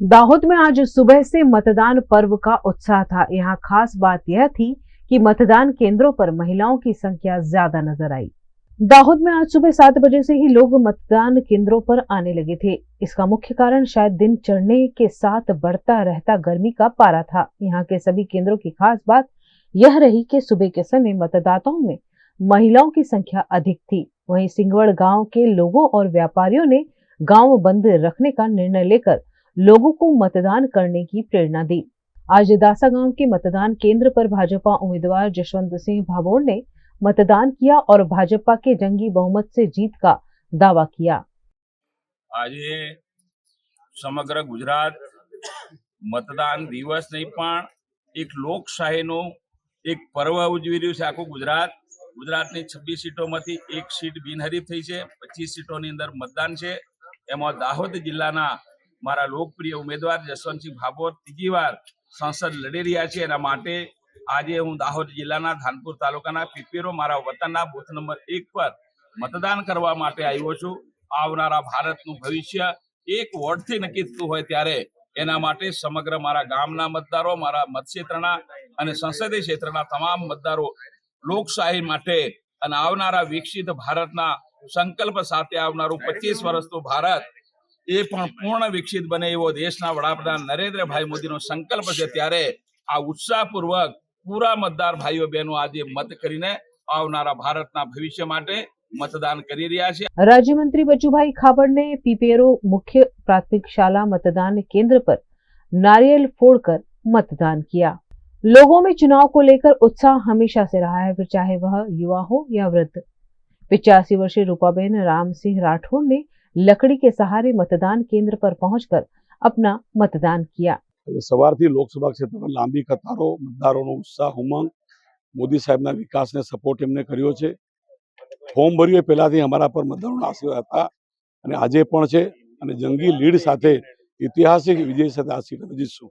दाहोद में आज सुबह से मतदान पर्व का उत्साह था। यहाँ खास बात यह थी कि मतदान केंद्रों पर महिलाओं की संख्या ज्यादा नजर आई। दाहोद में आज सुबह 7 बजे से ही लोग मतदान केंद्रों पर आने लगे थे। इसका मुख्य कारण शायद दिन चढ़ने के साथ बढ़ता रहता गर्मी का पारा था। यहाँ के सभी केंद्रों की खास बात यह रही कि सुबह के समय मतदाताओं में महिलाओं की संख्या अधिक थी। वहीं सिंगवड़ गांव के लोगों और व्यापारियों ने गांव बंद रखने का निर्णय लेकर लोगों को मतदान करने की प्रेरणा दी। आज दासा गांव के मतदान केंद्र पर भाजपा उम्मीदवार जशवंत सिंह भाभोर ने मतदान किया और भाजपा के जंगी बहुमत से जीत का दावा किया। आज समग्र गुजरात मतदान दिवस नहीं पण एक लोकशाहीनो एक पर्व उजवी रह्युं छे। आखुं गुजरातनी 26 सीटोमांथी एक सीट बिनहरीफ थई छे। 25 सीटोनी अंदर मतदान छे। एमां दाहोद जिल्लाना मारा लोकप्रिय उम्मीदवार जसवंतसिंह भाभोर तीजी वार संसद लड़ी रह्या छे। एना माटे આજે હું દાહોદ જિલ્લાના ધાનપુર તાલુકાના પીપેરો મારા વતનના બૂથ નંબર 1 પર મતદાન કરવા માટે આવ્યો છું। આવનારા ભારતનું ભવિષ્ય એક વોટથી નક્કી થતું હોય ત્યારે એના માટે સમગ્ર મારા ગામના મતદારો, મારા મતક્ષેત્રના અને સંસદીય ક્ષેત્રના તમામ મતદારો લોકશાહી માટે અને આવનારા વિકસિત ભારતના સંકલ્પ સાથે આવનારું 25 વર્ષનું ભારત એ પણ પૂર્ણ વિકસિત બને એવો દેશના વડાપ્રધાન નરેન્દ્રભાઈ મોદીનો સંકલ્પ છે। ત્યારે આ ઉત્સાહપૂર્વક पूरा मतदार भाईओ बहनों आज मत करीने आवनारा भारतना भविष्य माटे मतदान करी रह्या छे। राज्य मंत्री बचुभाई खाबड़ ने पीपेरो मुख्य प्राथमिक शाला मतदान केंद्र पर नारियल फोड़कर मतदान किया। लोगों में चुनाव को लेकर उत्साह हमेशा से रहा है, फिर चाहे वह युवा हो या वृद्ध। 85 वर्षीय रूपाबेन राम सिंह राठौड़ ने लकड़ी के सहारे मतदान केंद्र पर पहुंचकर अपना मतदान किया। सवारथी लोकसभा क्षेत्र में लांबी कतारों मतदारों उत्साह उमंग मोदी साहेबना विकासने सपोर्ट एमने कर्यो छे। फॉर्म भर्યું પહેલાથી અમારા પર મતદારોના આશીર્વાદ હતા અને આજે પણ છે અને જંગી લીડ સાથે ઐતિહાસિક વિજય સાથે આ સીટ જીતશું।